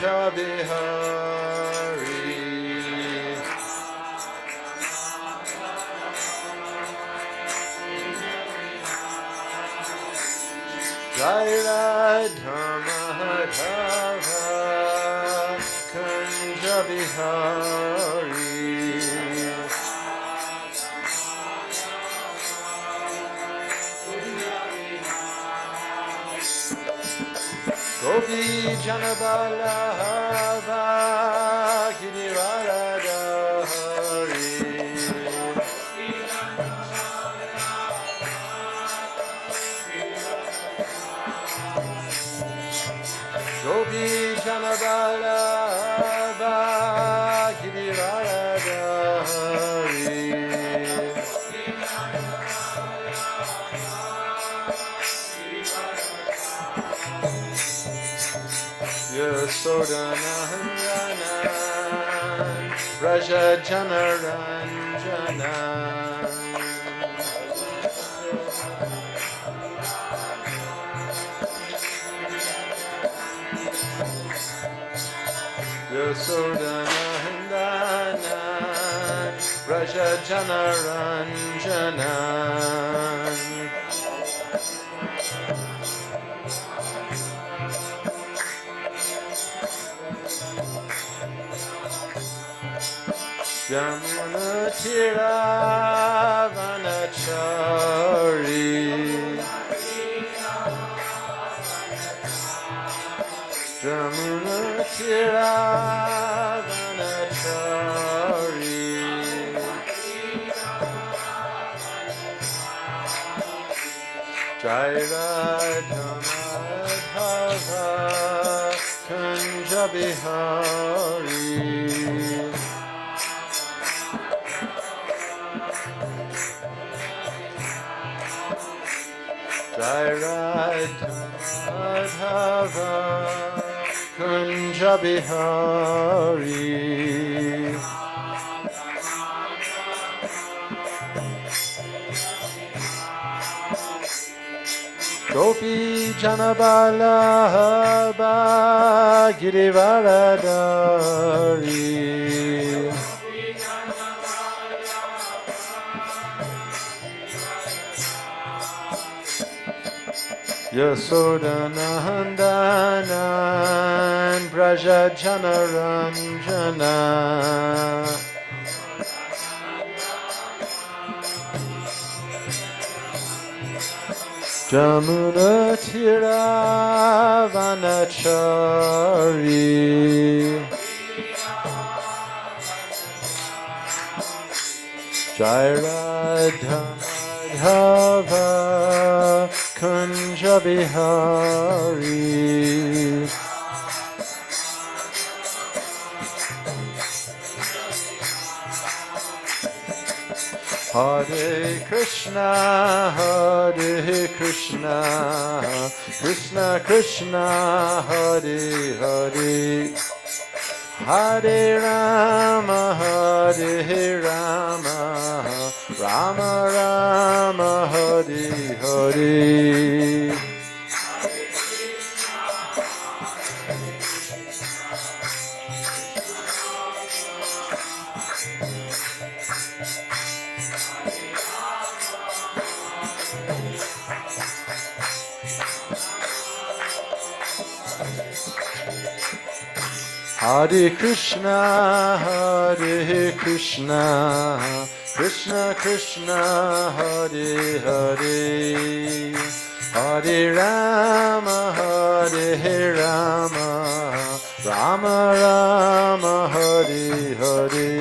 Kunja Bihari. Jai Radha Madhava Kunja Bihari. Gopi Janaballabha Girirajadhari. Gopi Janaballabha Girirajadhari. Yasodanandanan Raja Janaranjanan. Yasodanandanan Raja Janaranjanan. Yamuna Tiravanachari. Yamuna Tiravanachari. Jai Radha Madhava Kunja Bihari. Jai Radha Madhava Kunja Bihari. Gopi Janaballabha Girirajadhari. Yasodanandanan Braja Janaranjana. Jamuna Tiravanachari. Jai Radha Madhava Kunja Bihari. Hare Krishna, Hare Krishna, Krishna Krishna, Hare Hare, Hare Rama, Hare Rama, Rama Rama, Hare Hare. Hare Krishna, Hare Krishna, Krishna Krishna, Hare Hare, Hare Rama, Hare Rama, Rama Rama, Hare Hare.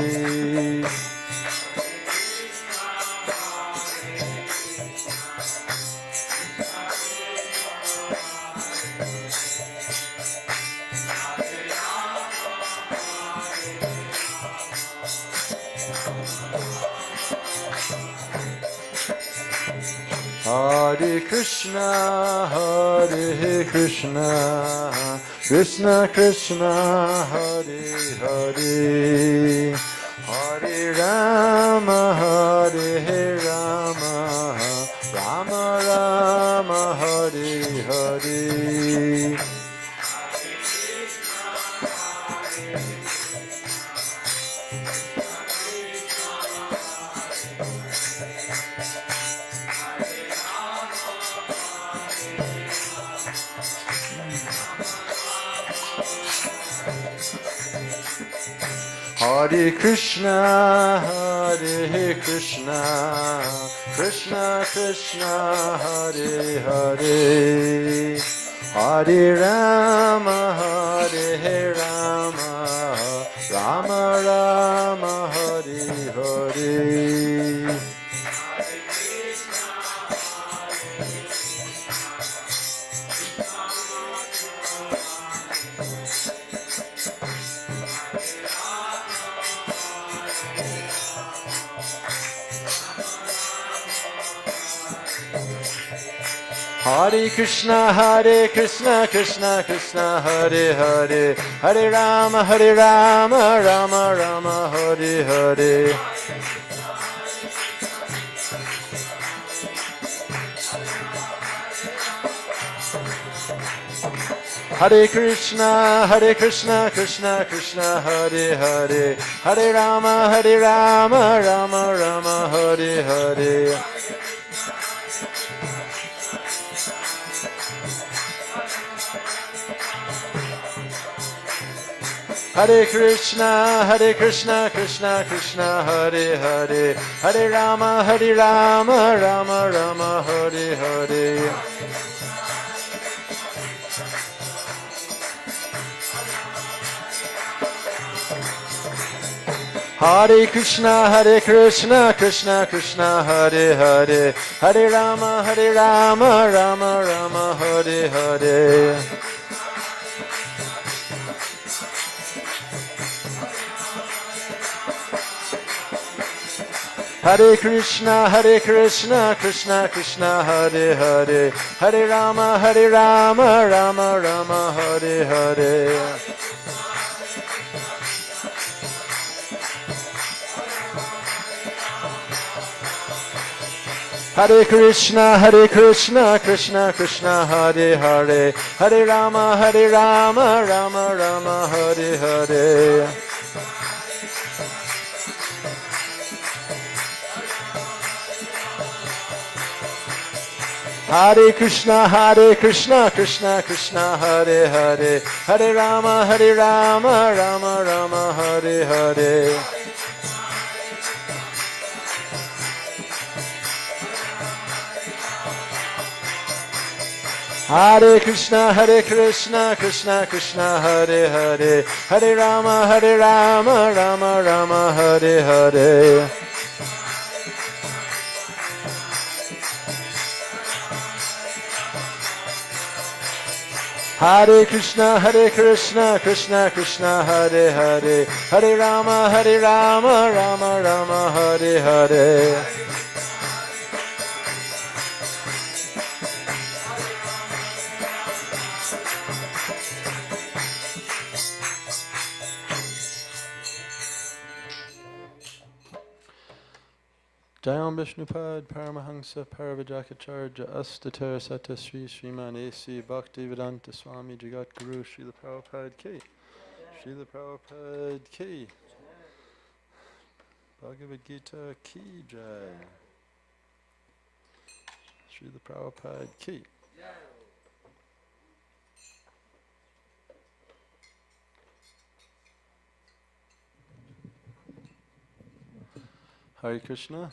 Hare Krishna, Hare Krishna, Krishna Krishna, Hare Hare, Hare Rama, Hare Rama, Rama Rama, Hare Hare. Hare Krishna, Hare Krishna, Krishna Krishna, Hare Hare, Hare Rama, Hare Rama, Rama Rama, Hare Hare. Hare Krishna, Krishna Krishna, Hare Hare, Hare Rama, Rama Rama, Hare Hare. Hare Krishna, Krishna Krishna, Hare Hare, Hare Rama, Rama Rama, Hare Hare. Hare Krishna, Krishna Krishna, Hare Hare, Hare Rama, Rama Rama, Hare Hare. Hare Krishna, Krishna Krishna, Hare Hare, Hare Rama, Rama Rama, Hare Hare. Hare Krishna, Krishna Krishna, Hare Hare, Hare Rama, Rama Rama, Hare Hare. Hare Krishna, Krishna Krishna, Hare Hare, Hare Rama, Rama Rama, Hare Hare. Hare Krishna, Krishna Krishna, Hare Hare, Hare Rama, Rama Rama, Hare Hare. Hare Krishna, Krishna Krishna, Hare Hare, Hare Rama, Rama Rama, Hare Hare. Hare Krishna, Krishna Krishna, Hare Hare, Hare Rama, Rama Rama, Hare Hare. Jayam Vishnupad Paramahansa Paravajakacharya Astatar Sata Sri Sriman A.C. Bhaktivedanta Swami Jagat Guru Srila Prabhupada Ki. Srila Prabhupada Ki. Bhagavad Gita Ki Jai. Srila Prabhupada Ki. Hare Krishna.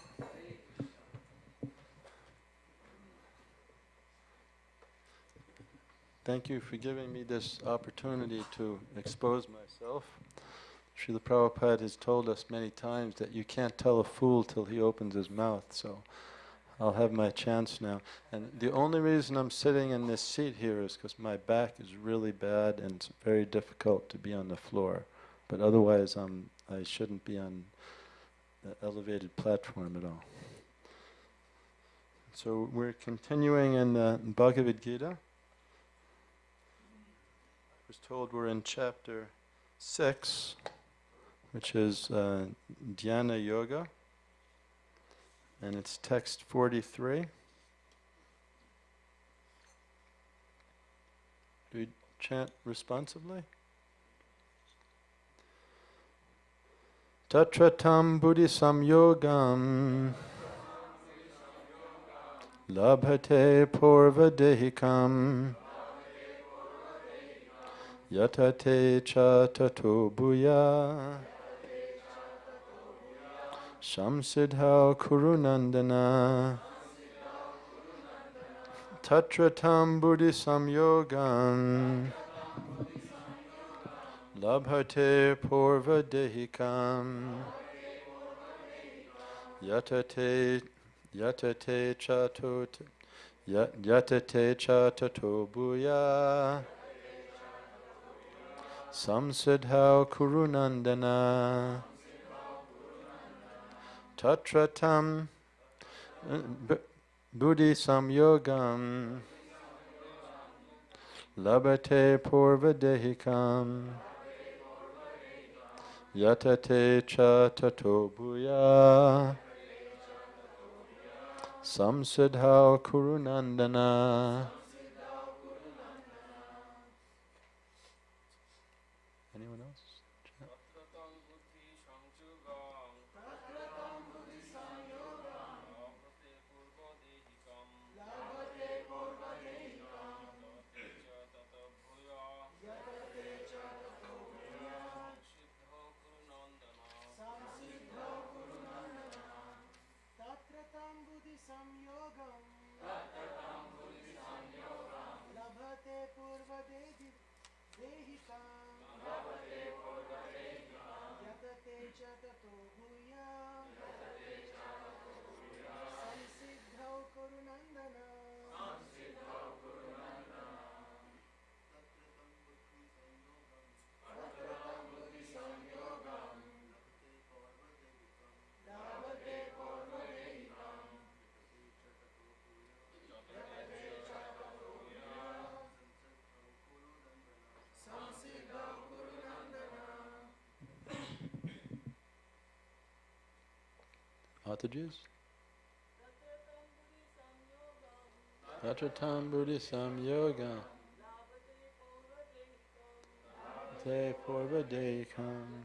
Thank you for giving me this opportunity to expose myself. Srila Prabhupada has told us many times that you can't tell a fool till he opens his mouth, so I'll have my chance now. And the only reason I'm sitting in this seat here is because my back is really bad and it's very difficult to be on the floor. But otherwise I shouldn't be on the elevated platform at all. So we're continuing in the Bhagavad Gita. I was told we're in chapter 6, which is Dhyana Yoga, and it's text 43. Do we chant responsively? Tatra tam buddhi samyogam labhate purva dehikam yatate cha tato bhuya Samsiddhau Kurunandana Tatratam Buddhi Samyogam Labhate Purva Dehikam Yatate Chatot Yatate Chatato Bhuya Samsiddhau Kurunandana Tatratam Buddhi Samyogam Labhate Purva Dehikam Yatate Chatato Bhuya Samsiddhau Kurunandana. Anyone else? Mataji's? Tatratam Buddhi Samyoga Te Purva Dekam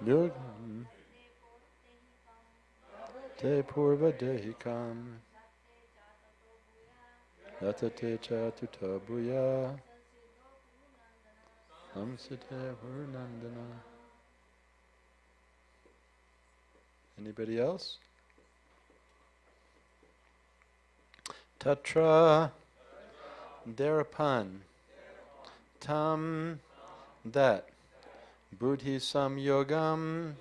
Yogam Te Purva Dehikam Yatate Chatuta Bhuya Samsite Varunandana. Anybody else? Tatra, thereupon, tam, that, buddhi samyogam,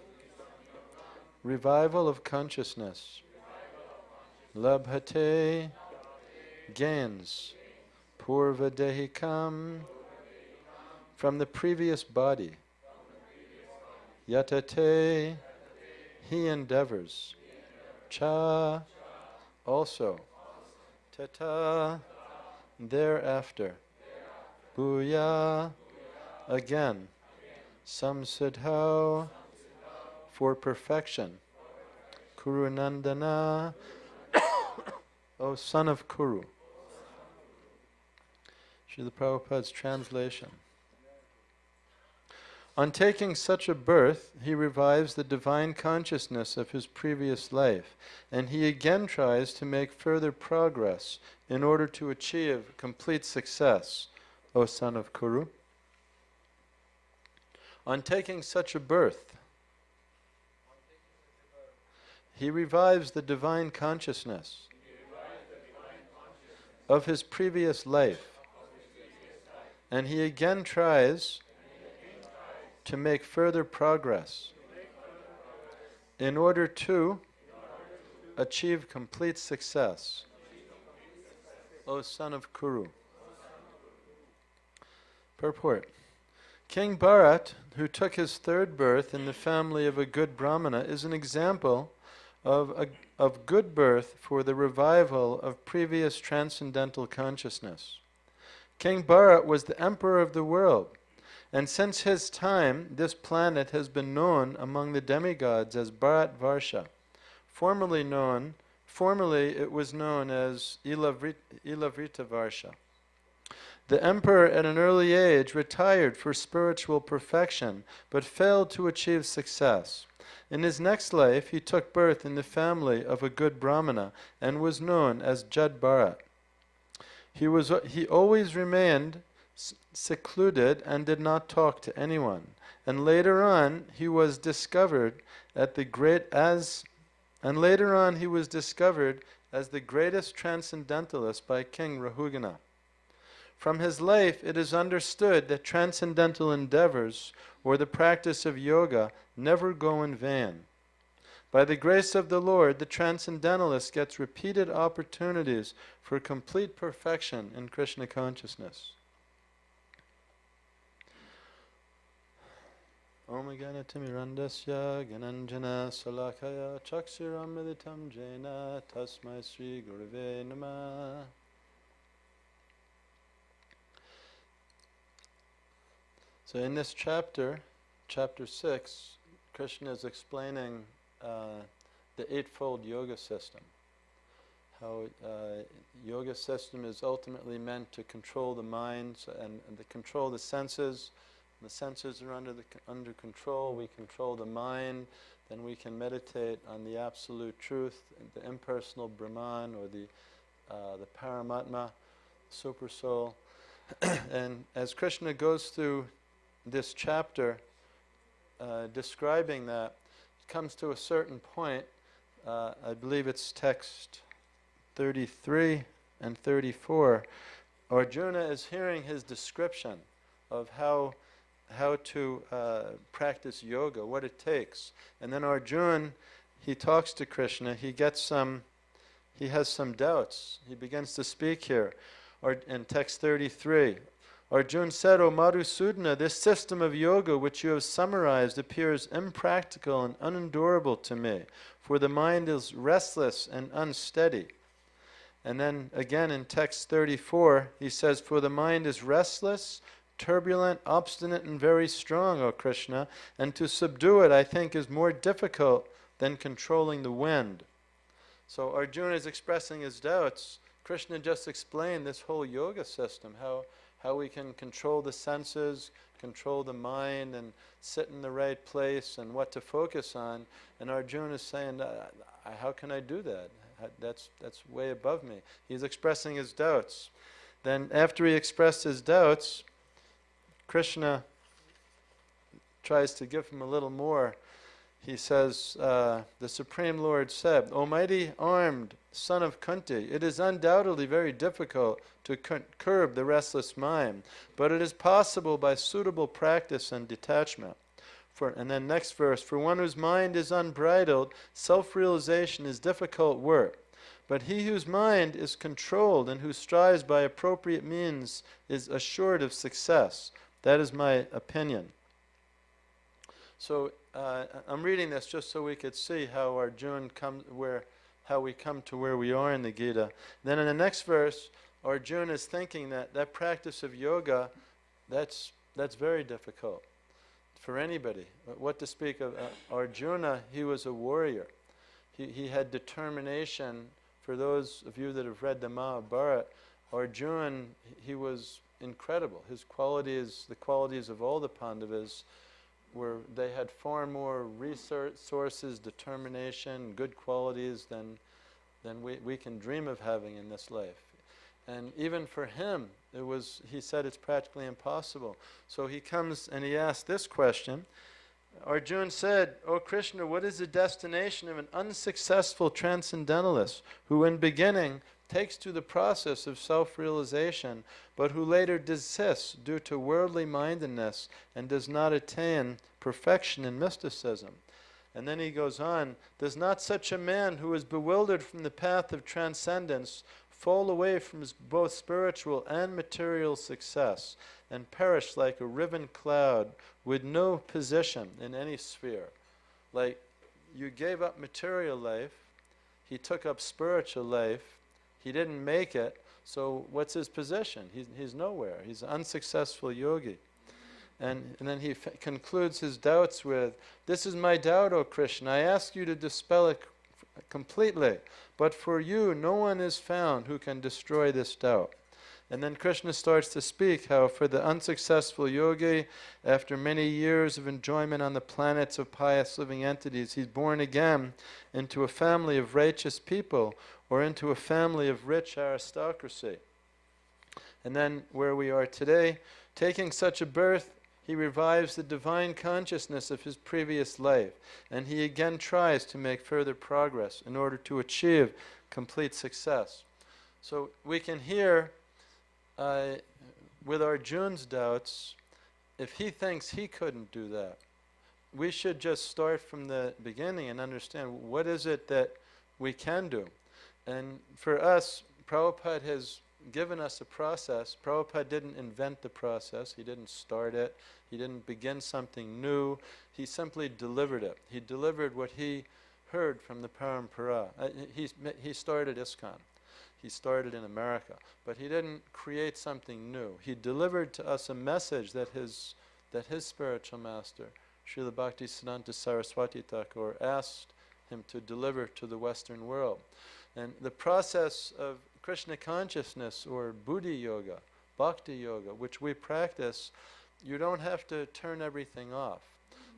revival of consciousness, labhate, gains, purva dehikam, from the previous body, yatate, he endeavors, cha, also, tata, thereafter, bhuya, again, samsiddhau, for perfection, kurunandana, O son of Kuru. Srila Prabhupada's translation. On taking such a birth, he revives the divine consciousness of his previous life, and he again tries to make further progress in order to achieve complete success, O son of Kuru. On taking such a birth, he revives the divine consciousness of his previous life, and he again tries to make further progress in order to achieve complete success, O son of Kuru. Purport. King Bharat, who took his third birth in the family of a good Brahmana, is an example of good birth for the revival of previous transcendental consciousness. King Bharat was the emperor of the world, and since his time, this planet has been known among the demigods as Bharatvarsha. Formerly it was known as Ilavrita Varsha. The emperor at an early age retired for spiritual perfection, but failed to achieve success. In his next life, he took birth in the family of a good Brahmana and was known as Jad Bharat. He always remained secluded and did not talk to anyone. And later on, he was discovered as the greatest transcendentalist by King Rahugana. From his life, it is understood that transcendental endeavors or the practice of yoga never go in vain. By the grace of the Lord, the transcendentalist gets repeated opportunities for complete perfection in Krishna consciousness. Om Ganatimirandasya Gananjana Salakaya Chaksiramritam Jena Tasmai Sri Gurave Namah. So in this chapter, chapter 6, Krishna is explaining the eightfold yoga system. How yoga system is ultimately meant to control the mind and to control the senses. The senses are under control. We control the mind. Then we can meditate on the absolute truth, the impersonal Brahman or the Paramatma, super soul. And as Krishna goes through this chapter describing that, it comes to a certain point. I believe it's text 33 and 34. Arjuna is hearing his description of how to practice yoga, what it takes. And then Arjuna, he talks to Krishna, he has some doubts. He begins to speak here. In text 33, Arjuna said, O Madhusudana, this system of yoga which you have summarized appears impractical and unendurable to me, for the mind is restless and unsteady. And then again in text 34, he says, for the mind is restless, turbulent, obstinate, and very strong, O Krishna, and to subdue it, I think, is more difficult than controlling the wind. So Arjuna is expressing his doubts. Krishna just explained this whole yoga system, how we can control the senses, control the mind, and sit in the right place, and what to focus on. And Arjuna is saying, how can I do that? That's way above me. He's expressing his doubts. Then after he expressed his doubts, Krishna tries to give him a little more. He says, the Supreme Lord said, O mighty armed son of Kunti, it is undoubtedly very difficult to curb the restless mind, but it is possible by suitable practice and detachment. And then next verse, for one whose mind is unbridled, self-realization is difficult work. But he whose mind is controlled and who strives by appropriate means is assured of success. That is my opinion. So I'm reading this just so we could see how Arjuna how we come to where we are in the Gita. Then in the next verse, Arjuna is thinking that practice of yoga, that's very difficult for anybody. What to speak of Arjuna? He was a warrior. He had determination. For those of you that have read the Mahabharata, Arjuna, he was incredible. His qualities, the qualities of all the Pandavas, they had far more resources, determination, good qualities than we can dream of having in this life. And even for him, he said it's practically impossible. So he comes and he asks this question. Arjuna said, O Krishna, what is the destination of an unsuccessful transcendentalist who in beginning takes to the process of self-realization, but who later desists due to worldly mindedness and does not attain perfection in mysticism? And then he goes on, does not such a man who is bewildered from the path of transcendence fall away from both spiritual and material success and perish like a riven cloud with no position in any sphere? Like, you gave up material life, he took up spiritual life, he didn't make it, so what's his position? He's nowhere. He's an unsuccessful yogi. And then he concludes his doubts with, this is my doubt, O Krishna. I ask you to dispel it completely. But for you, no one is found who can destroy this doubt. And then Krishna starts to speak how for the unsuccessful yogi, after many years of enjoyment on the planets of pious living entities, he's born again into a family of righteous people or into a family of rich aristocracy. And then where we are today, taking such a birth, he revives the divine consciousness of his previous life, and he again tries to make further progress in order to achieve complete success. So we can hear with Arjun's doubts, if he thinks he couldn't do that, we should just start from the beginning and understand what is it that we can do. And for us, Prabhupada has given us a process. Prabhupada didn't invent the process. He didn't start it. He didn't begin something new. He simply delivered it. He delivered what he heard from the Parampara. He started ISKCON. He started in America. But he didn't create something new. He delivered to us a message that his spiritual master, Srila Bhaktisiddhanta Saraswati Thakur, asked him to deliver to the Western world. And the process of Krishna consciousness or Buddhi Yoga, Bhakti Yoga, which we practice, you don't have to turn everything off.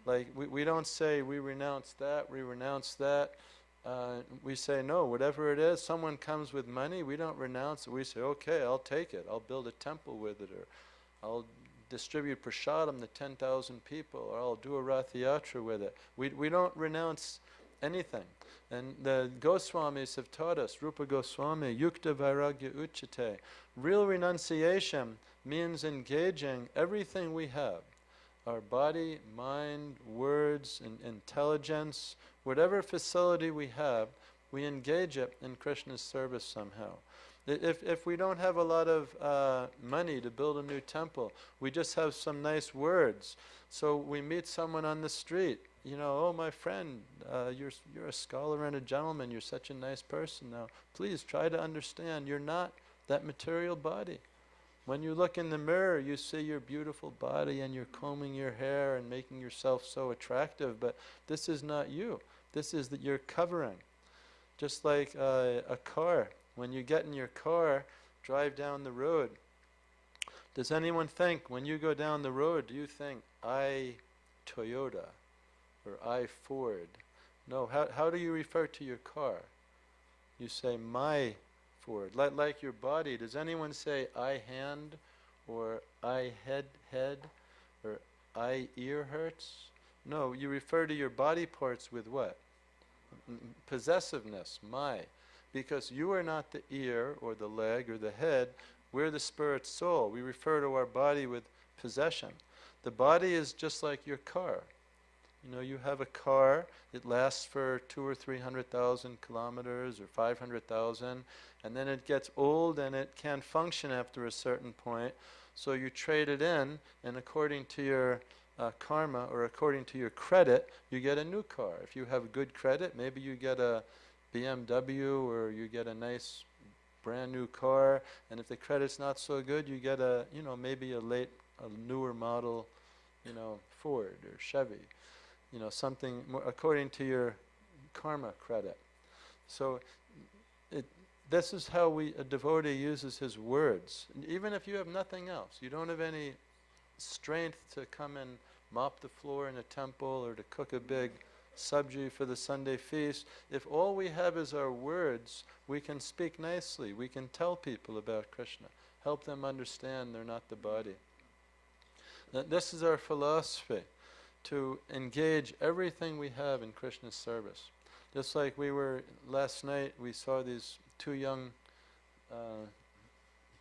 Like we don't say we renounce that, we renounce that. We say no, whatever it is, someone comes with money, we don't renounce it. We say, okay, I'll take it. I'll build a temple with it, or I'll distribute prasadam to 10,000 people, or I'll do a Rath Yatra with it. We don't renounce anything. And the Goswamis have taught us, Rupa Goswami, Yukta Vairagya Uchate. Real renunciation means engaging everything we have, our body, mind, words, and intelligence, whatever facility we have, we engage it in Krishna's service somehow. If we don't have a lot of money to build a new temple, we just have some nice words. So we meet someone on the street, oh my friend, you're a scholar and a gentleman, you're such a nice person. Now please try to understand, you're not that material body. When you look in the mirror, you see your beautiful body and you're combing your hair and making yourself so attractive, but this is not you. This is that you're covering. Just like a car. When you get in your car, drive down the road, does anyone think, when you go down the road, do you think, I Toyota or I Ford? No, how do you refer to your car? You say, my Ford. Like your body, does anyone say, I hand, or I head, or I ear hurts? No, you refer to your body parts with what? Possessiveness, my. Because you are not the ear or the leg or the head, we're the spirit soul. We refer to our body with possession. The body is just like your car. You have a car, it lasts for 200,000 or 300,000 kilometers or 500,000, and then it gets old and it can't function after a certain point. So you trade it in, and according to your karma or according to your credit, you get a new car. If you have good credit, maybe you get a BMW or you get a nice brand new car, and if the credit's not so good, you get maybe a newer model, Ford or Chevy, something more according to your karma credit. So this is how a devotee uses his words. Even if you have nothing else, you don't have any strength to come and mop the floor in a temple or to cook a big sabji for the Sunday feast. If all we have is our words, we can speak nicely. We can tell people about Krishna. Help them understand they're not the body. This is our philosophy, to engage everything we have in Krishna's service. Just like last night, we saw these two young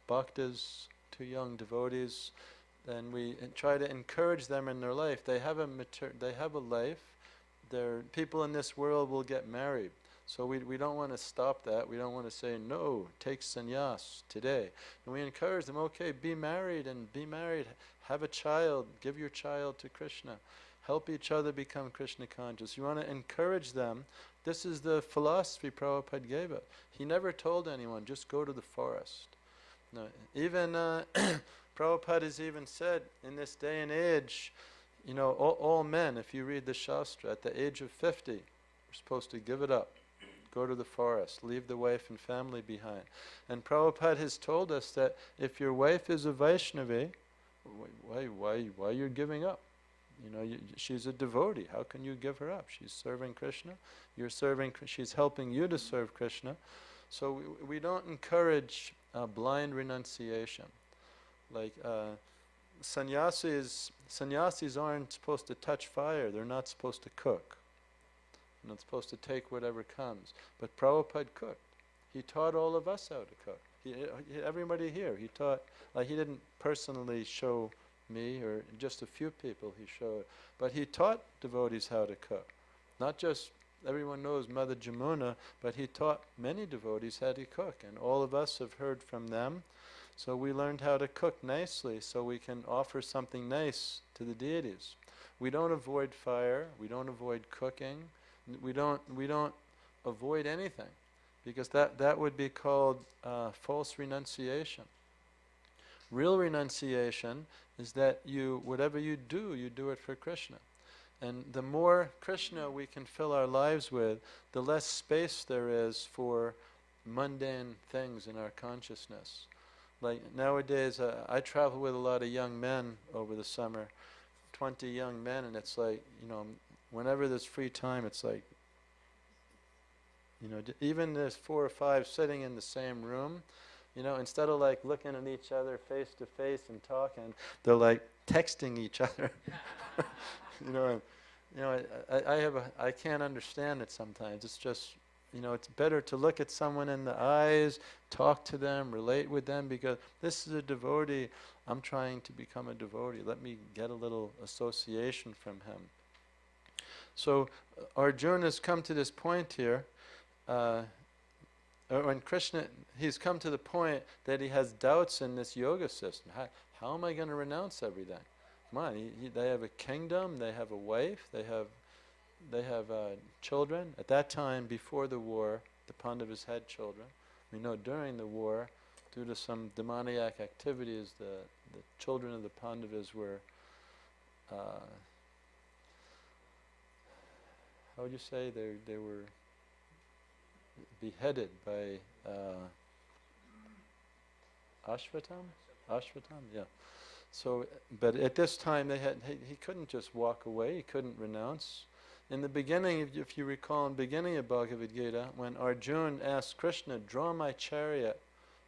bhaktas, two young devotees, and we try to encourage them in their life. They have a life. People in this world will get married. So we don't want to stop that. We don't want to say, no, take sannyas today. And we encourage them, okay, be married, have a child, give your child to Krishna. Help each other become Krishna conscious. You want to encourage them. This is the philosophy Prabhupada gave us. He never told anyone, just go to the forest. No, even Prabhupada has even said, in this day and age, all men, if you read the Shastra, at the age of 50, are supposed to give it up. go to the forest, leave the wife and family behind. And Prabhupada has told us that if your wife is a Vaishnavi, why you're giving up? She's a devotee. How can you give her up? She's serving Krishna. She's helping you to serve Krishna. So we don't encourage blind renunciation. Like sannyasis aren't supposed to touch fire. They're not supposed to cook. They're not supposed to take whatever comes. But Prabhupada cooked. He taught all of us how to cook. Everybody here, he taught. He didn't personally show me or just a few people he showed, but he taught devotees how to cook. Not just everyone knows Mother Jamuna, but he taught many devotees how to cook, and all of us have heard from them. So we learned how to cook nicely so we can offer something nice to the deities. We don't avoid fire, we don't avoid cooking, we don't avoid anything, because that would be called false renunciation. Real renunciation is that whatever you do it for Krishna. And the more Krishna we can fill our lives with, the less space there is for mundane things in our consciousness. Like nowadays, I travel with a lot of young men over the summer, 20 young men, and it's like, whenever there's free time, it's like, even there's 4 or 5 sitting in the same room, instead of like looking at each other face to face and talking, they're like texting each other. I can't understand it sometimes. It's just, it's better to look at someone in the eyes, talk to them, relate with them, because this is a devotee. I'm trying to become a devotee. Let me get a little association from him. So Arjuna has come to this point here. When Krishna, he's come to the point that he has doubts in this yoga system. How am I going to renounce everything? Come on, they have a kingdom, they have a wife, they have children. At that time, before the war, the Pandavas had children. We know during the war, due to some demoniac activities, the children of the Pandavas were, how would you say, they were beheaded by Ashvatam, yeah. So, but at this time he couldn't just walk away. He couldn't renounce. In the beginning, if you recall, in the beginning of Bhagavad Gita, when Arjuna asked Krishna, "Draw my chariot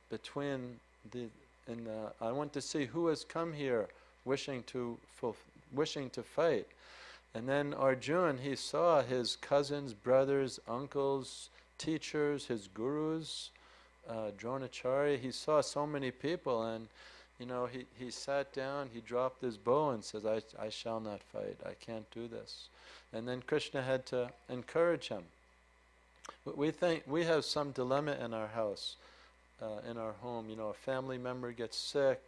between I want to see who has come here, wishing to fight." And then Arjuna, he saw his cousins, brothers, uncles, teachers, his gurus, Dronacharya. He saw so many people, and he sat down, he dropped his bow and says, I shall not fight, I can't do this. And then Krishna had to encourage him. But we think we have some dilemma in our house, in our home. A family member gets sick,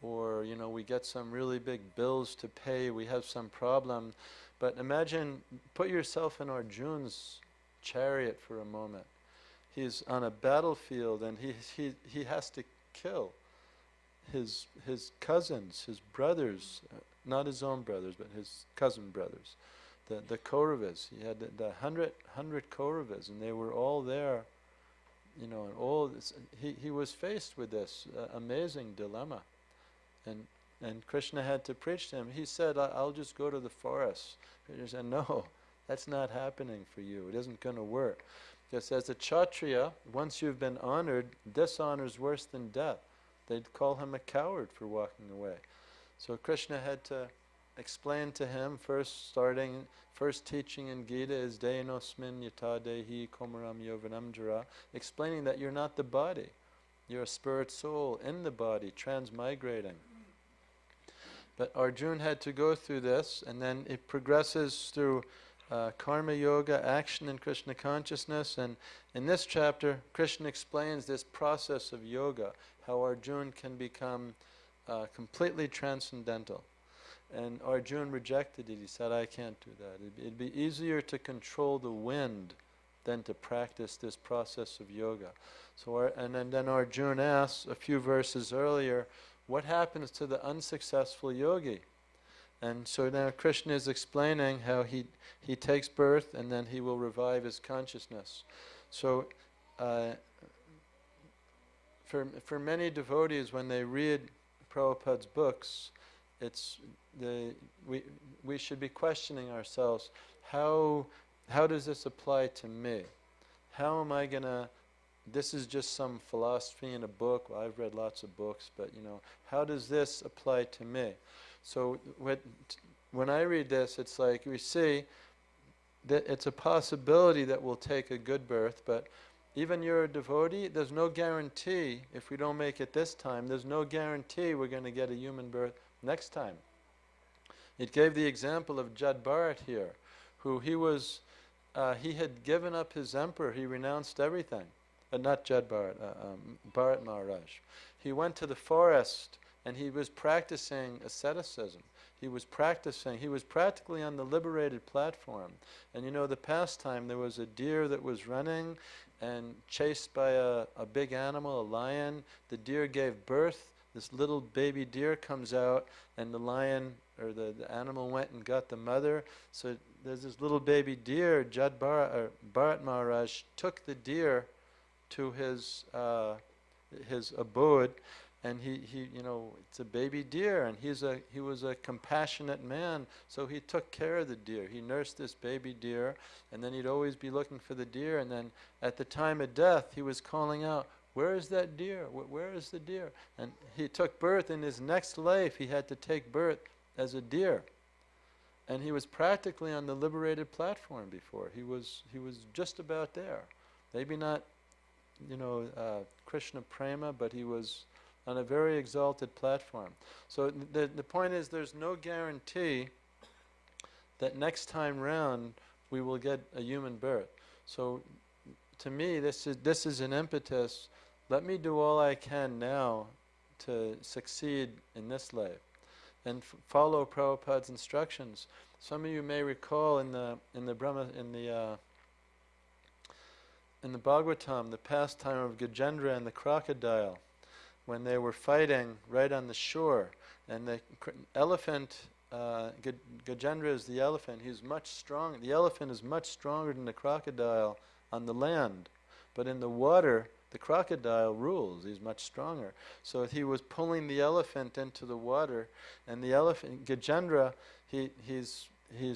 or we get some really big bills to pay, we have some problem. But imagine, put yourself in Arjuna's chariot for a moment. He's on a battlefield, and he has to kill his cousins, his brothers, not his own brothers, but his cousin brothers, the Kauravas. He had the hundred Kauravas, and they were all there. And all this, he was faced with this amazing dilemma, and Krishna had to preach to him. He said, "I'll just go to the forest." Krishna said, "No, that's not happening for you. It isn't going to work." Because as a Kshatriya, once you've been honored, dishonor is worse than death. They'd call him a coward for walking away. So Krishna had to explain to him, first teaching in Gita is Denosmin yata dehi komaram yovanam jara, explaining that you're not the body. You're a spirit soul in the body, transmigrating. But Arjuna had to go through this, and then it progresses through karma yoga, action in Krishna consciousness. And in this chapter, Krishna explains this process of yoga, how Arjuna can become completely transcendental. And Arjuna rejected it. He said, "I can't do that. It'd be easier to control the wind than to practice this process of yoga." So, and then Arjuna asks a few verses earlier, what happens to the unsuccessful yogi? And so now Krishna is explaining how he takes birth and then he will revive his consciousness. So, uh, for many devotees, when they read Prabhupada's books, it's the we should be questioning ourselves, how does this apply to me? How am I gonna? This is just some philosophy in a book. Well, I've read lots of books, but how does this apply to me? So when I read this, it's like we see that it's a possibility that we'll take a good birth, but even you're a devotee, there's no guarantee, if we don't make it this time, there's no guarantee we're going to get a human birth next time. It gave the example of Jad Bharat here, who he had given up his emperor, he renounced everything. Not Jad Bharat, Bharat Maharaj. He went to the forest and he was practicing asceticism. He was practically on the liberated platform. And the pastime, there was a deer that was running and chased by a big animal, a lion. The deer gave birth. This little baby deer comes out, and the lion, or the animal, went and got the mother. So there's this little baby deer. Bharat Maharaj took the deer to his abode, and he it's a baby deer, and he was a compassionate man, so he took care of the deer. He nursed this baby deer, and then he'd always be looking for the deer, and then at the time of death he was calling out, "Where is that deer? Where is the deer?" And he took birth. In his next life he had to take birth as a deer, and he was practically on the liberated platform before. He was just about there. Maybe not Krishna Prema, but he was on a very exalted platform. So the point is, there's no guarantee that next time round we will get a human birth. So to me, this is an impetus. Let me do all I can now to succeed in this life, and follow Prabhupada's instructions. Some of you may recall in the Bhagavatam, the pastime of Gajendra and the crocodile, when they were fighting right on the shore, and the elephant, Gajendra is the elephant. He's much strong. The elephant is much stronger than the crocodile on the land, but in the water, the crocodile rules. He's much stronger. So he was pulling the elephant into the water, and the elephant, Gajendra, he's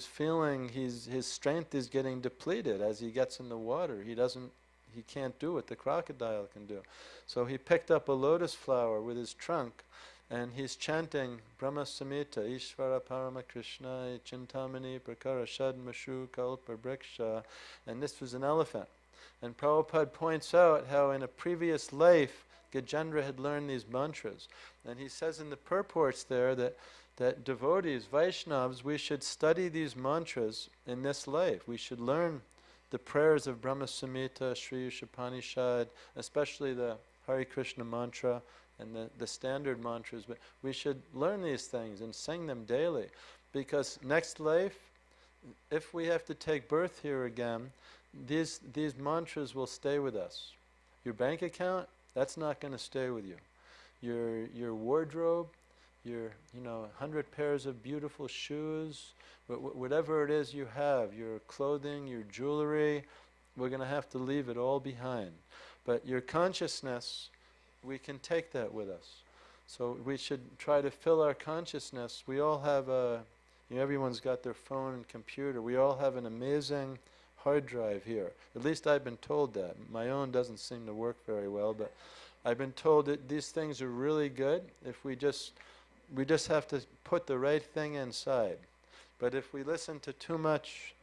feeling his strength is getting depleted as he gets in the water. He can't do what the crocodile can do. So he picked up a lotus flower with his trunk, and he's chanting Brahma Samhita, Ishvara Parama Krishna, Chintamani Prakara Shad Mashu Kalpa Briksha, and this was an elephant. And Prabhupada points out how in a previous life Gajendra had learned these mantras. And he says in the purports there that devotees, Vaishnavas, we should study these mantras in this life. We should learn the prayers of Brahma Samhita, Sri Upanishad, especially the Hare Krishna mantra and the standard mantras. But we should learn these things and sing them daily, because next life, if we have to take birth here again, these mantras will stay with us. Your bank account, that's not going to stay with you. Your wardrobe, your 100 pairs of beautiful shoes, whatever it is you have, your clothing, your jewelry, we're going to have to leave it all behind. But your consciousness, we can take that with us. So we should try to fill our consciousness. We all have everyone's got their phone and computer. We all have an amazing hard drive here. At least I've been told that. My own doesn't seem to work very well, but I've been told that these things are really good if we just have to put the right thing inside. But if we listen to too much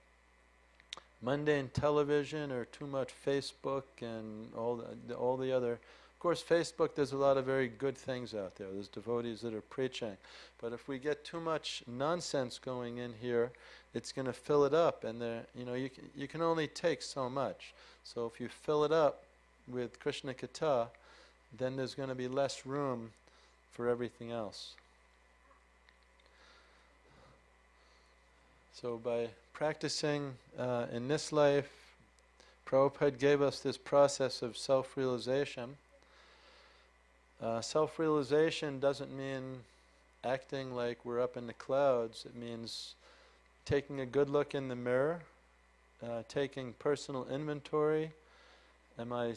mundane television or too much Facebook and all the other, of course Facebook, there's a lot of very good things out there. There's devotees that are preaching. But if we get too much nonsense going in here, it's going to fill it up, and you can only take so much. So if you fill it up with Krishna Katha, then there's going to be less room for everything else. So by practicing in this life, Prabhupada gave us this process of self-realization. Self-realization doesn't mean acting like we're up in the clouds. It means taking a good look in the mirror, taking personal inventory, Am I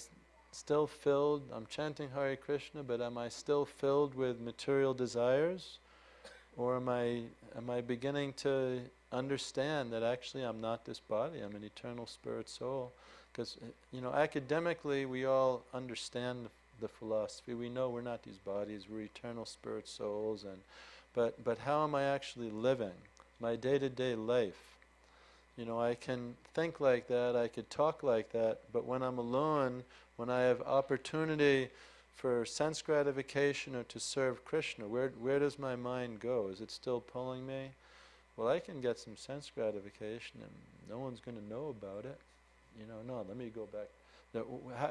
still filled? I'm chanting Hare Krishna, but am I still filled with material desires? Or am I beginning to understand that actually I'm not this body, I'm an eternal spirit soul? Because, academically we all understand the philosophy. We know we're not these bodies, we're eternal spirit souls, but how am I actually living my day-to-day life? I can think like that, I could talk like that, but when I'm alone, when I have opportunity for sense gratification or to serve Krishna, where does my mind go? Is it still pulling me? Well, I can get some sense gratification and no one's going to know about it. No, let me go back.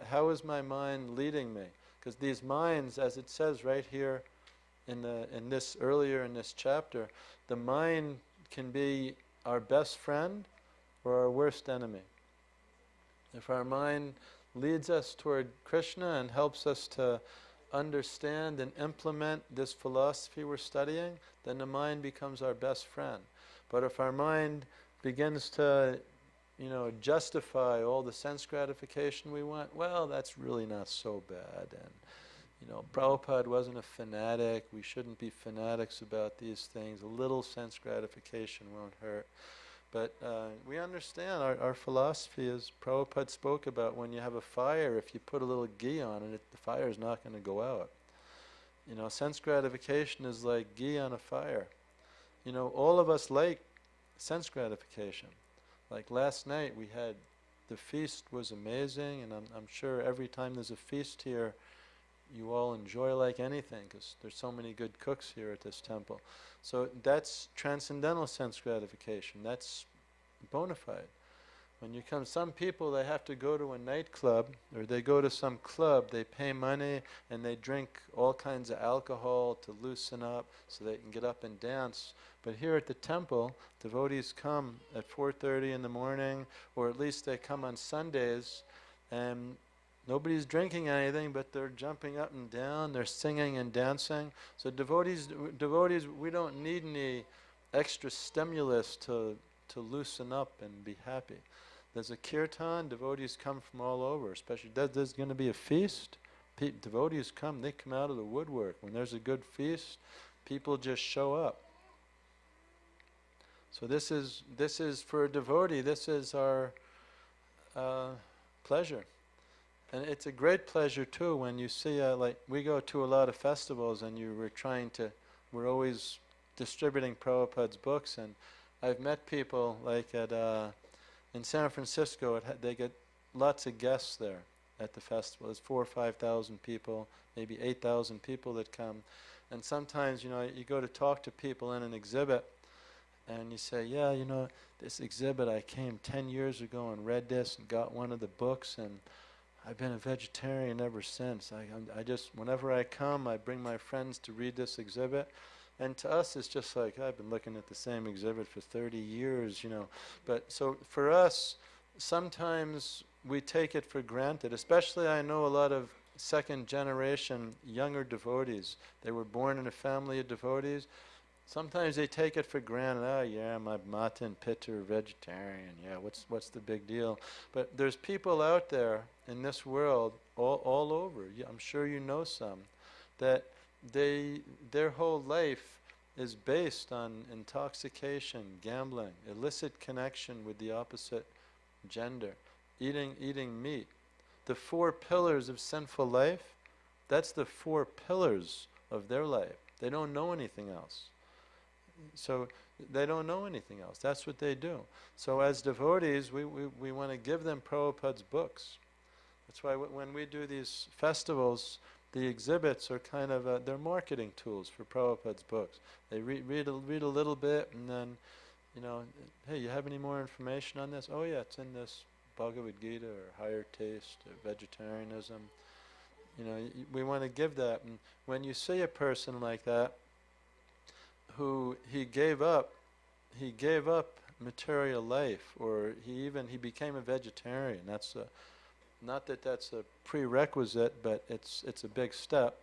How is my mind leading me? Because these minds, as it says right here earlier in this chapter, the mind can be our best friend or our worst enemy. If our mind leads us toward Krishna and helps us to understand and implement this philosophy we're studying, then the mind becomes our best friend. But if our mind begins to, justify all the sense gratification we want, well, that's really not so bad. And, Prabhupada wasn't a fanatic. We shouldn't be fanatics about these things. A little sense gratification won't hurt. But we understand our philosophy, as Prabhupada spoke about, when you have a fire, if you put a little ghee on it, the fire is not going to go out. Sense gratification is like ghee on a fire. All of us like sense gratification. Like last night the feast was amazing, and I'm sure every time there's a feast here, you all enjoy like anything, because there's so many good cooks here at this temple. So that's transcendental sense gratification. That's bona fide. When you come, some people, they have to go to a nightclub, or they go to some club, they pay money, and they drink all kinds of alcohol to loosen up so they can get up and dance. But here at the temple, devotees come at 4:30 in the morning, or at least they come on Sundays, and nobody's drinking anything, but they're jumping up and down, they're singing and dancing. So devotees, we don't need any extra stimulus to loosen up and be happy. There's a kirtan, devotees come from all over, especially there's going to be a feast. Devotees come, they come out of the woodwork. When there's a good feast, people just show up. So this is for a devotee, this is our pleasure. And it's a great pleasure too when you see, like we go to a lot of festivals and we're always distributing Prabhupada's books, and I've met people like in San Francisco, they get lots of guests there at the festival. There's 4,000 or 5,000 people, maybe 8,000 people that come. And sometimes, you go to talk to people in an exhibit, and you say, yeah, this exhibit, I came 10 years ago and read this and got one of the books, and I've been a vegetarian ever since. I just, whenever I come, I bring my friends to read this exhibit. And to us, it's just like, I've been looking at the same exhibit for 30 years, But so for us, sometimes we take it for granted. Especially I know a lot of second generation younger devotees. They were born in a family of devotees. Sometimes they take it for granted. Oh yeah, my mata and pitta are vegetarian. Yeah, what's the big deal? But there's people out there in this world, all over. I'm sure you know some, that their whole life is based on intoxication, gambling, illicit connection with the opposite gender, eating meat. The 4 pillars of sinful life, that's the 4 pillars of their life. They don't know anything else. So they don't know anything else. That's what they do. So as devotees, we want to give them Prabhupada's books. That's why when we do these festivals, the exhibits are kind of, they're marketing tools for Prabhupada's books. They read a little bit, and then, hey, you have any more information on this? Oh yeah, it's in this Bhagavad Gita, or Higher Taste, or Vegetarianism. We want to give that. And when you see a person like that, who he gave up material life, or he became a vegetarian. That's not that that's a prerequisite, but it's a big step.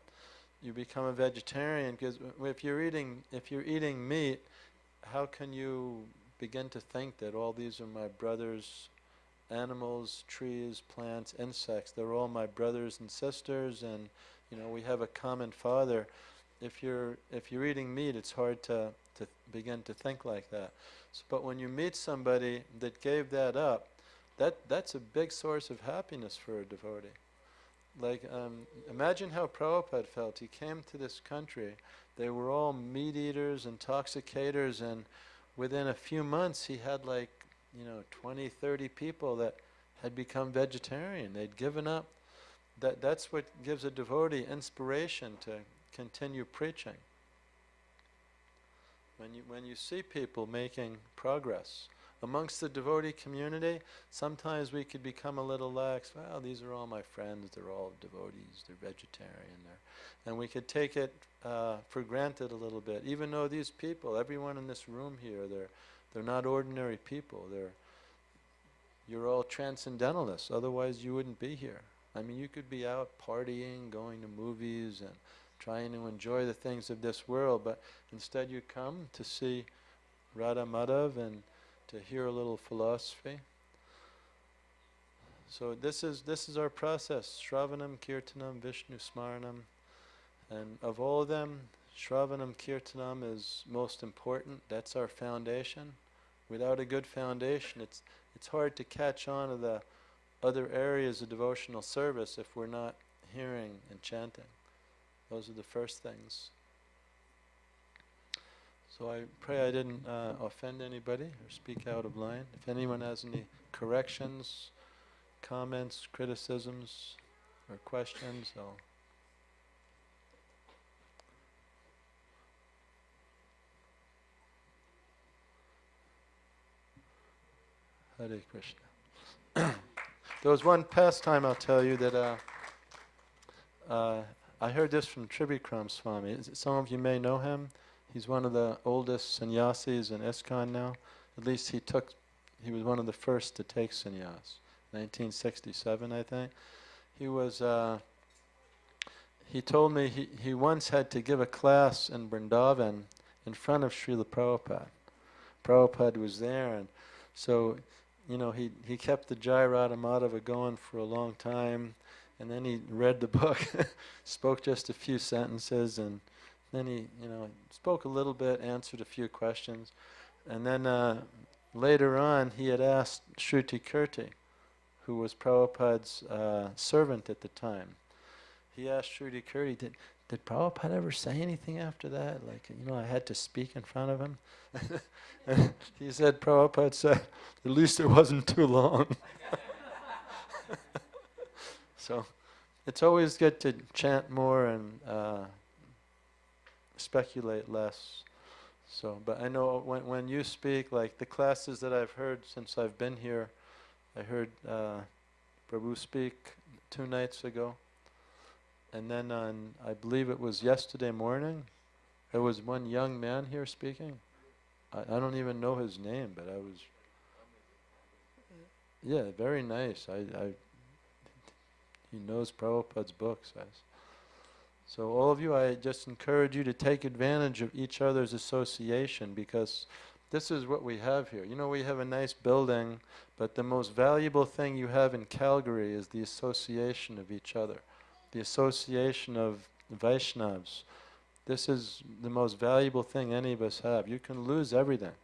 You become a vegetarian because if you're eating meat, how can you begin to think that all these are my brothers animals, trees, plants, insects. They're all my brothers and sisters, and we have a common father. If you're eating meat, it's hard to begin to think like that. But when you meet somebody that gave that up, that's a big source of happiness for a devotee. Like, imagine how Prabhupada felt. He came to this country. They were all meat eaters, intoxicators, and within a few months he had 20, 30 people that had become vegetarian. They'd given up. That's what gives a devotee inspiration to continue preaching. When you see people making progress amongst the devotee community, sometimes we could become a little lax. Well, these are all my friends. They're all devotees. They're vegetarian. And we could take it for granted a little bit. Even though these people, everyone in this room here, they're not ordinary people. You're all transcendentalists. Otherwise, you wouldn't be here. I mean, you could be out partying, going to movies, and trying to enjoy the things of this world, but instead you come to see Radha Madhav and to hear a little philosophy. So this is our process: Shravanam, Kirtanam, Vishnu Smaranam, and of all of them, Shravanam, Kirtanam is most important. That's our foundation. Without a good foundation, it's hard to catch on to the other areas of devotional service if we're not hearing and chanting. Those are the first things. So I pray I didn't offend anybody or speak out of line. If anyone has any corrections, comments, criticisms, or questions, I'll... Hare Krishna. There was one pastime I'll tell you that I heard this from Trivikram Swami. Some of you may know him. He's one of the oldest sannyasis in ISKCON now. At least he was one of the first to take sannyas. 1967, I think. He told me he once had to give a class in Vrindavan in front of Srila Prabhupada. Prabhupada was there, and so he kept the Jai Radha Madhava going for a long time, and then he read the book, spoke just a few sentences, and then he spoke a little bit, answered a few questions, and then later on he had asked Shruti Kirti, who was Prabhupada's servant at the time. He asked Shruti Kirti, did Prabhupada ever say anything after that? I had to speak in front of him. And he said, Prabhupada said, at least it wasn't too long. So it's always good to chant more and speculate less. So, but I know when you speak, like the classes that I've heard since I've been here, I heard Prabhu speak 2 nights ago. And then on, I believe it was yesterday morning, there was one young man here speaking. I don't even know his name, but yeah, very nice. He knows Prabhupada's books. So all of you, I just encourage you to take advantage of each other's association, because this is what we have here. We have a nice building, but the most valuable thing you have in Calgary is the association of each other. The association of Vaishnavas. This is the most valuable thing any of us have. You can lose everything.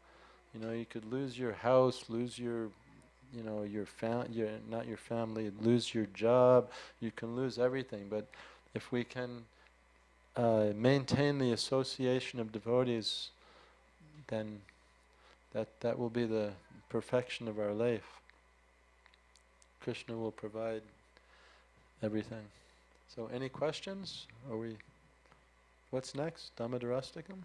You could lose your house, lose your not your family, lose your job. You can lose everything. But if we can maintain the association of devotees, then that will be the perfection of our life. Krishna will provide everything. So any questions? What's next? Damodarastakam?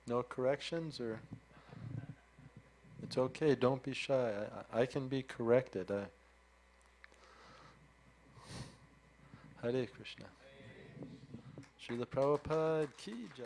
No corrections, or? It's okay, don't be shy. I can be corrected. Hare Krishna. Srila Prabhupada ki jai.